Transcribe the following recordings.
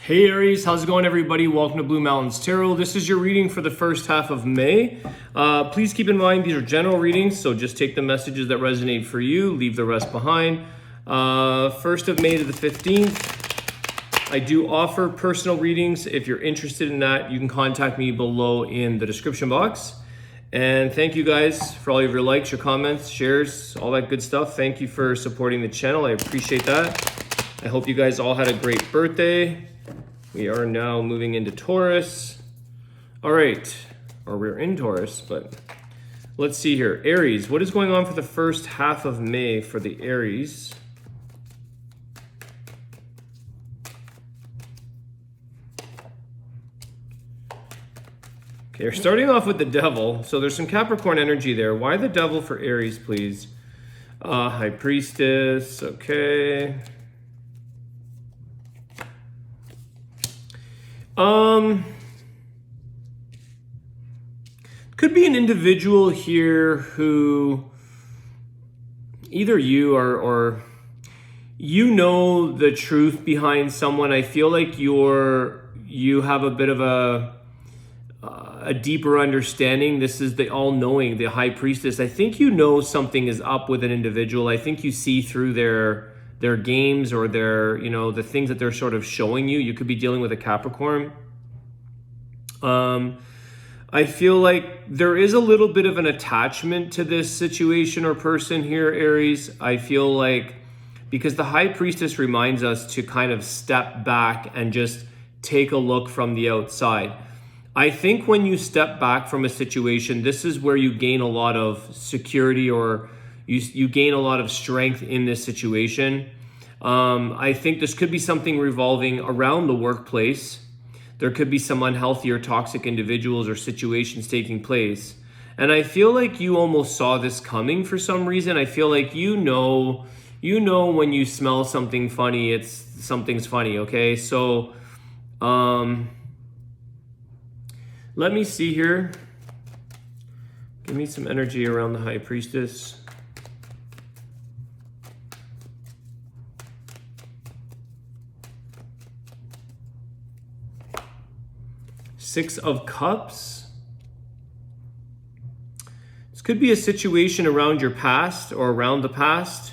Hey Aries, how's it going everybody? Welcome to Blue Mountains Tarot. This is your reading for the first half of May. Please keep in mind these are general readings, so just take the messages that resonate for you, leave the rest behind. 1st of May to the 15th. I do offer personal readings. If you're interested in that, you can contact me below in the description box. And thank you guys for all of your likes, your comments, shares, all that good stuff. Thank you for supporting the channel. I appreciate that. I hope you guys all had a great birthday. We are now moving into Taurus. All right, or we're in Taurus, but let's see here. Aries, what is going on for the first half of May for the Aries? Okay, we're starting off with the Devil. So there's some Capricorn energy there. Why the Devil for Aries, please? High Priestess, okay. Could be an individual here who either you or you know the truth behind someone. I feel like you have a bit of a deeper understanding. This is the all-knowing, the High Priestess. I think you know something is up with an individual. I think you see through their games or their, the things that they're sort of showing you. You could be dealing with a Capricorn. I feel like there is a little bit of an attachment to this situation or person here, Aries. I feel like because the High Priestess reminds us to kind of step back and just take a look from the outside. I think when you step back from a situation, this is where you gain a lot of security or you gain a lot of strength in this situation. I think this could be something revolving around the workplace. There could be some unhealthy or toxic individuals or situations taking place. And I feel like you almost saw this coming for some reason. I feel like you know when you smell something funny, something's funny, okay? So let me see here. Give me some energy around the High Priestess. Six of Cups. This could be a situation around your past or around the past.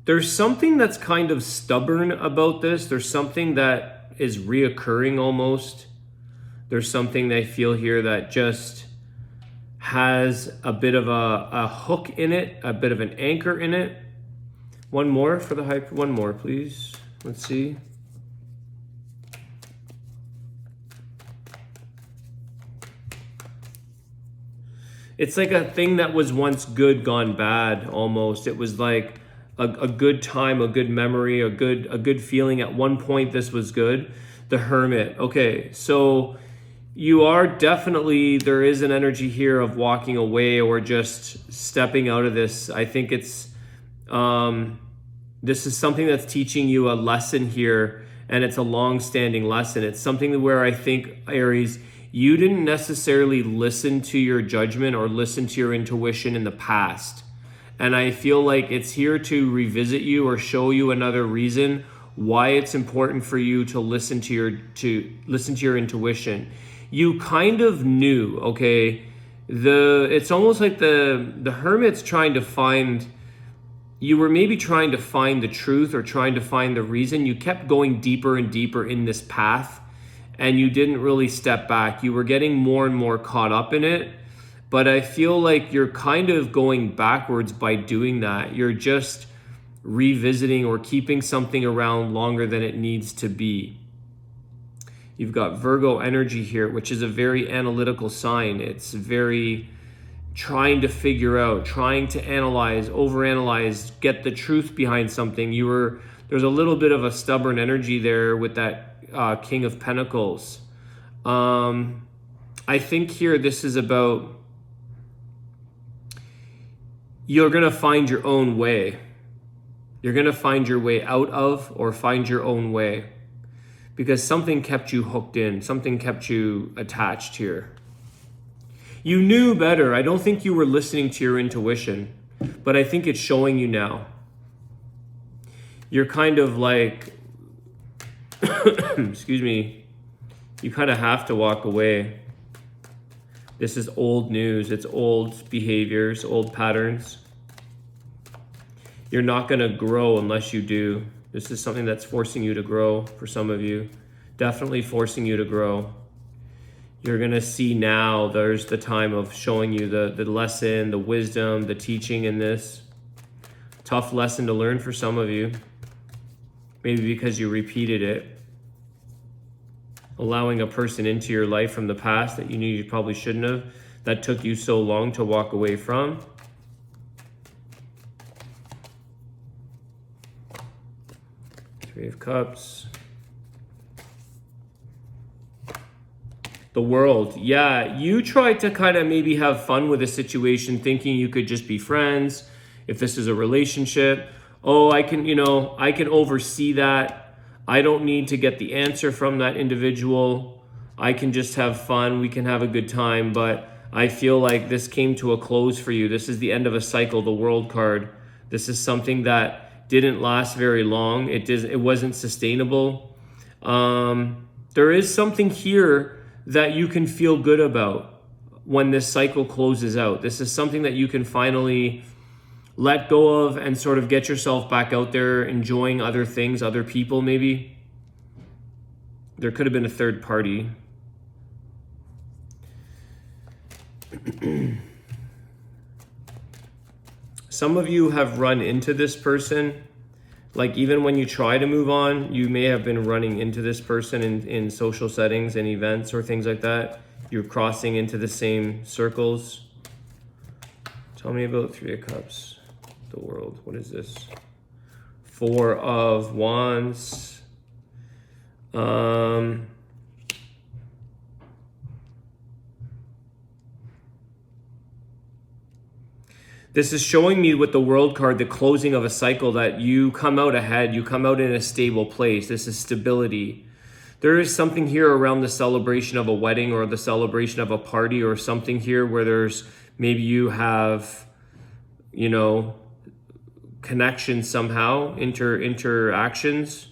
There's something that's kind of stubborn about this. There's something that is reoccurring almost. There's something they feel here that just has a bit of a hook in it, a bit of an anchor in it. One more for the hype. One more, please. Let's see. It's like a thing that was once good gone bad almost. It was like a good time, a good memory, a good feeling. At one point this was good. The Hermit. Okay, so you are definitely, there is an energy here of walking away or just stepping out of this. I think it's this is something that's teaching you a lesson here, and it's a long-standing lesson. It's something where I think, Aries, you didn't necessarily listen to your judgment or listen to your intuition in the past. And I feel like it's here to revisit you or show you another reason why it's important for you to listen to your intuition. You kind of knew, okay? It's almost like the Hermit's trying to find, you were maybe trying to find the truth or trying to find the reason. You kept going deeper and deeper in this path, and you didn't really step back. You were getting more and more caught up in it. But I feel like you're kind of going backwards by doing that. You're just revisiting or keeping something around longer than it needs to be. You've got Virgo energy here, which is a very analytical sign. It's very trying to figure out, trying to analyze, overanalyze, get the truth behind something. There's a little bit of a stubborn energy there with that King of Pentacles. I think here this is about you're going to find your own way. You're going to find your way out of or find your own way because something kept you hooked in. Something kept you attached here. You knew better. I don't think you were listening to your intuition, but I think it's showing you now. you're kind of like, excuse me, you kind of have to walk away. This is old news. It's old behaviors, old patterns. You're not going to grow unless you do. This is something that's forcing you to grow for some of you. Definitely forcing you to grow. You're going to see now there's the time of showing you the lesson, the wisdom, the teaching in this. Tough lesson to learn for some of you. Maybe because you repeated it. Allowing a person into your life from the past that you knew you probably shouldn't have. That took you so long to walk away from. Three of Cups. The World. Yeah, you tried to kind of maybe have fun with a situation thinking you could just be friends. If this is a relationship, oh, I can oversee that. I don't need to get the answer from that individual. I can just have fun. We can have a good time. But I feel like this came to a close for you. This is the end of a cycle, the World card. This is something that didn't last very long. It wasn't sustainable. There is something here that you can feel good about when this cycle closes out. This is something that you can finally let go of and sort of get yourself back out there enjoying other things, other people maybe. There could have been a third party. Some of you have run into this person. Like even when you try to move on, you may have been running into this person in social settings and events or things like that. You're crossing into the same circles. Tell me about Three of Cups, the World. What is this? Four of Wands. This is showing me with the World card, the closing of a cycle, that you come out ahead, you come out in a stable place. This is stability. There is something here around the celebration of a wedding or the celebration of a party or something here where there's maybe you have, connections somehow, interactions.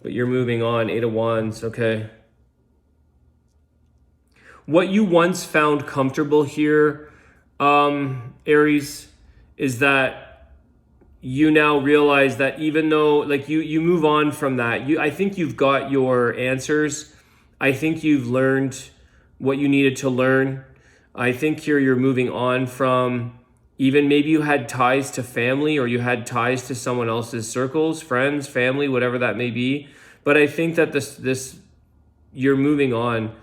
But you're moving on. Eight of Wands, okay. What you once found comfortable here, Aries, is that you now realize that even though like you move on from that, I think you've got your answers. I think you've learned what you needed to learn. I think here you're moving on from, even maybe you had ties to family or you had ties to someone else's circles, friends, family, whatever that may be. But I think that this you're moving on.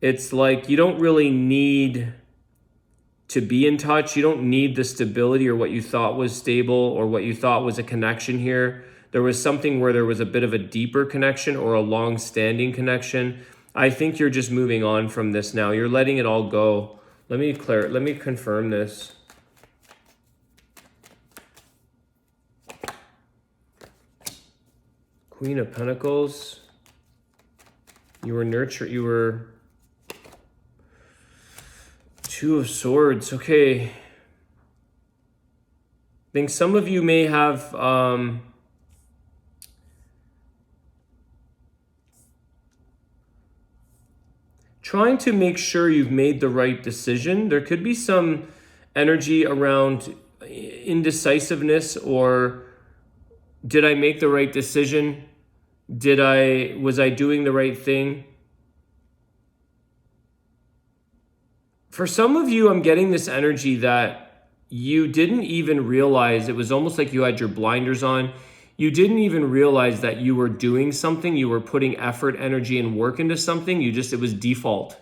It's like you don't really need to be in touch. You don't need the stability or what you thought was stable or what you thought was a connection here. There was something where there was a bit of a deeper connection or a long-standing connection. I think you're just moving on from this now. You're letting it all go. Let me confirm this. Queen of Pentacles. You were Two of Swords. Okay. I think some of you may have trying to make sure you've made the right decision. There could be some energy around indecisiveness, or did I make the right decision? Was I doing the right thing? For some of you, I'm getting this energy that you didn't even realize. It was almost like you had your blinders on. You didn't even realize that you were doing something. You were putting effort, energy, and work into something. It was default.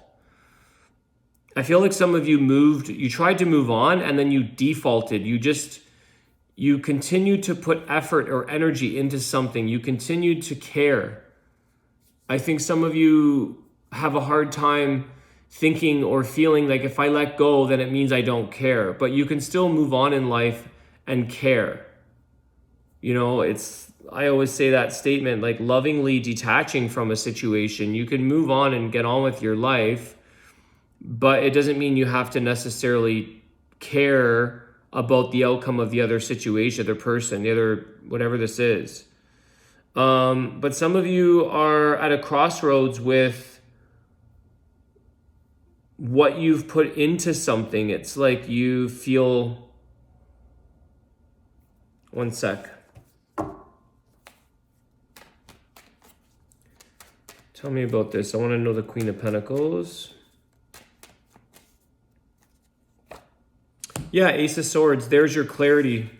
I feel like some of you tried to move on and then you defaulted. You continued to put effort or energy into something. You continued to care. I think some of you have a hard time thinking or feeling like if I let go, then it means I don't care. But you can still move on in life and care. I always say that statement, like lovingly detaching from a situation. You can move on and get on with your life, but it doesn't mean you have to necessarily care about the outcome of the other situation, the other person, the other, whatever this is. But some of you are at a crossroads with what you've put into something. It's like you feel, one sec. Tell me about this. I want to know the Queen of Pentacles. Yeah, Ace of Swords. There's your clarity.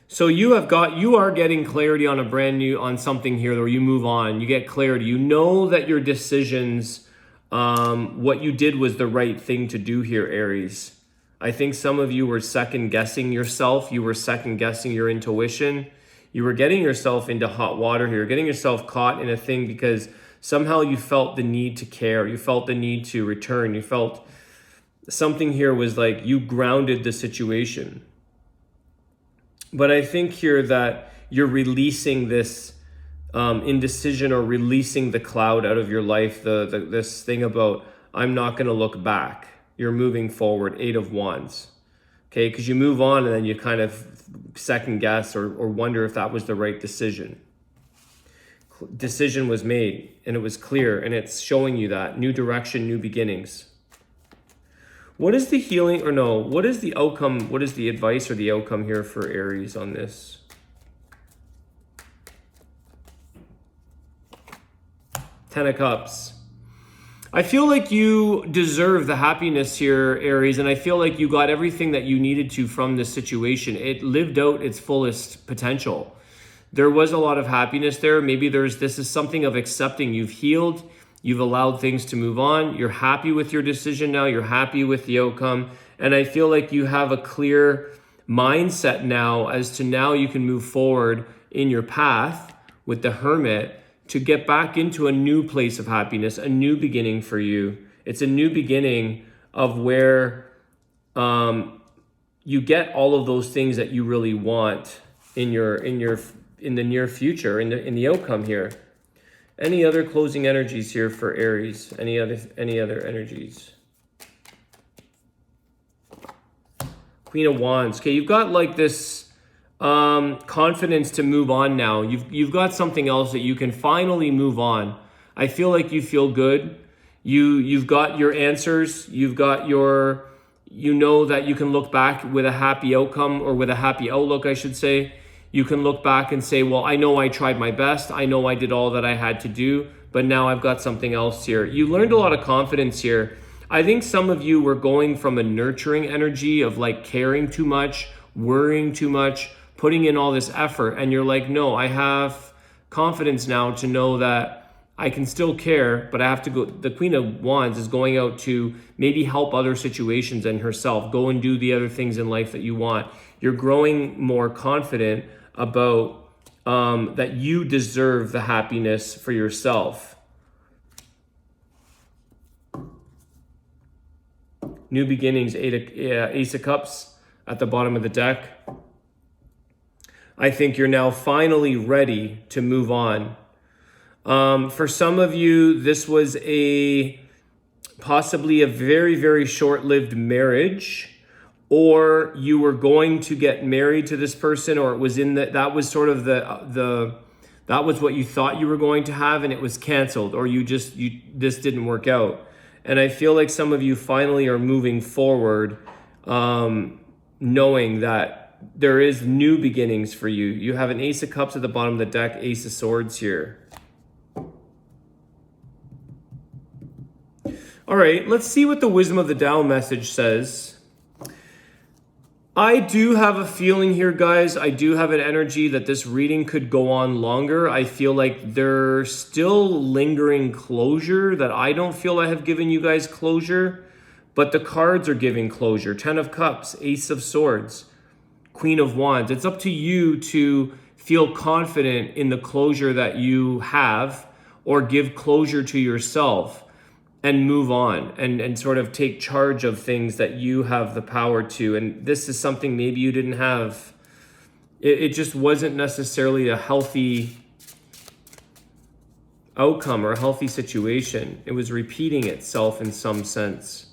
So you are getting clarity on something here where you move on. You get clarity. You know that your decisions, what you did was the right thing to do here, Aries. I think some of you were second guessing yourself. You were second guessing your intuition. You were getting yourself into hot water here, getting yourself caught in a thing because somehow you felt the need to care. You felt the need to return. You felt something here was like you grounded the situation. But I think here that you're releasing this indecision or releasing the cloud out of your life. This thing about, I'm not going to look back. You're moving forward. 8 of Wands. Okay, because you move on and then you kind of second guess or wonder if that was the right decision. Decision was made and it was clear, and it's showing you that new direction, new beginnings. What is the healing, or no, what is the outcome? What is the advice or the outcome here for Aries on this? Ten of Cups. I feel like you deserve the happiness here, Aries, and I feel like you got everything that you needed to from this situation. It lived out its fullest potential. There was a lot of happiness there. Maybe this is something of accepting. You've healed. You've allowed things to move on. You're happy with your decision now. You're happy with the outcome. And I feel like you have a clear mindset now as to now you can move forward in your path with the Hermit to get back into a new place of happiness, a new beginning for you. It's a new beginning of where you get all of those things that you really want in the near future, in the outcome here. Any other closing energies here for Aries? Any other energies? Queen of Wands. Okay, you've got like this confidence to move on now. You've got something else that you can finally move on. I feel like you feel good. You've got your answers. You've got you know that you can look back with a happy outcome, or with a happy outlook, I should say. You can look back and say, well, I know I tried my best. I know I did all that I had to do, but now I've got something else here. You learned a lot of confidence here. I think some of you were going from a nurturing energy of like caring too much, worrying too much, putting in all this effort. And you're like, no, I have confidence now to know that I can still care, but I have to go. The Queen of Wands is going out to maybe help other situations and herself. Go and do the other things in life that you want. You're growing more confident about that you deserve the happiness for yourself. New beginnings, Ace of Cups at the bottom of the deck. I think you're now finally ready to move on. For some of you, this was possibly a very, very short-lived marriage, or you were going to get married to this person, or it was that was sort of that was what you thought you were going to have, and it was canceled, or this didn't work out. And I feel like some of you finally are moving forward, knowing that there is new beginnings for you. You have an Ace of Cups at the bottom of the deck, Ace of Swords here. All right, let's see what the Wisdom of the Tao message says. I do have a feeling here, guys. I do have an energy that this reading could go on longer. I feel like there's still lingering closure that I don't feel I have given you guys closure, but the cards are giving closure. 10 of Cups, Ace of Swords, Queen of Wands. It's up to you to feel confident in the closure that you have, or give closure to yourself and move on and sort of take charge of things that you have the power to. And this is something maybe you didn't have it just wasn't necessarily a healthy outcome or a healthy situation. It was repeating itself in some sense.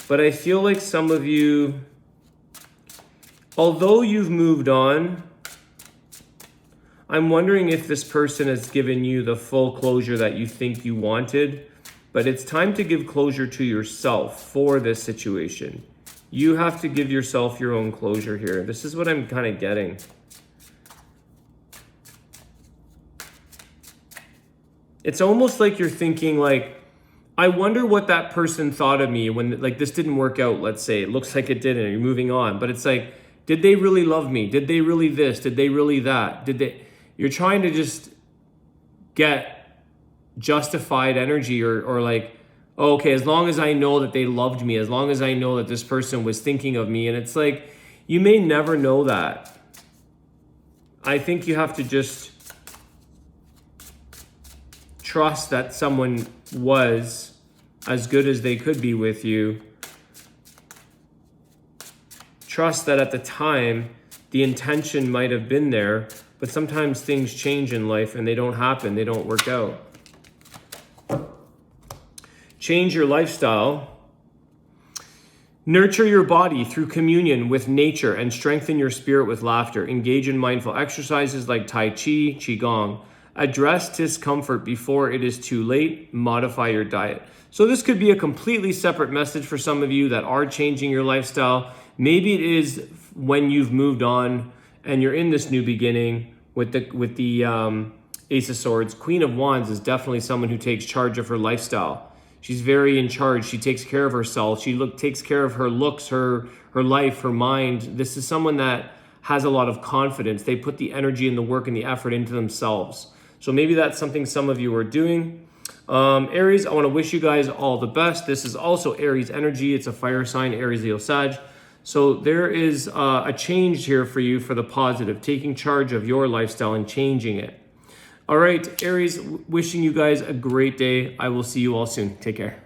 But I feel like some of you, although you've moved on, I'm wondering if this person has given you the full closure that you think you wanted, but it's time to give closure to yourself for this situation. You have to give yourself your own closure here. This is what I'm kind of getting. It's almost like you're thinking like, I wonder what that person thought of me when like this didn't work out, let's say. It looks like it didn't, you're moving on. But it's like, did they really love me? Did they really this? Did they really that? You're trying to just get justified energy or like, oh, okay, as long as I know that they loved me, as long as I know that this person was thinking of me. And it's like, you may never know that. I think you have to just trust that someone was as good as they could be with you. Trust that at the time, the intention might have been there, but sometimes things change in life and they don't happen, they don't work out. Change your lifestyle. Nurture your body through communion with nature and strengthen your spirit with laughter. Engage in mindful exercises like Tai Chi, Qigong. Address discomfort before it is too late. Modify your diet. So this could be a completely separate message for some of you that are changing your lifestyle. Maybe it is when you've moved on and you're in this new beginning with the Ace of Swords. Queen of Wands is definitely someone who takes charge of her lifestyle. She's very in charge. She takes care of herself. She takes care of her looks, her life, her mind. This is someone that has a lot of confidence. They put the energy and the work and the effort into themselves. So maybe that's something some of you are doing. Aries, I want to wish you guys all the best. This is also Aries energy. It's a fire sign, Aries, Leo, Sag. So there is a change here for you for the positive, taking charge of your lifestyle and changing it. All right, Aries, wishing you guys a great day. I will see you all soon. Take care.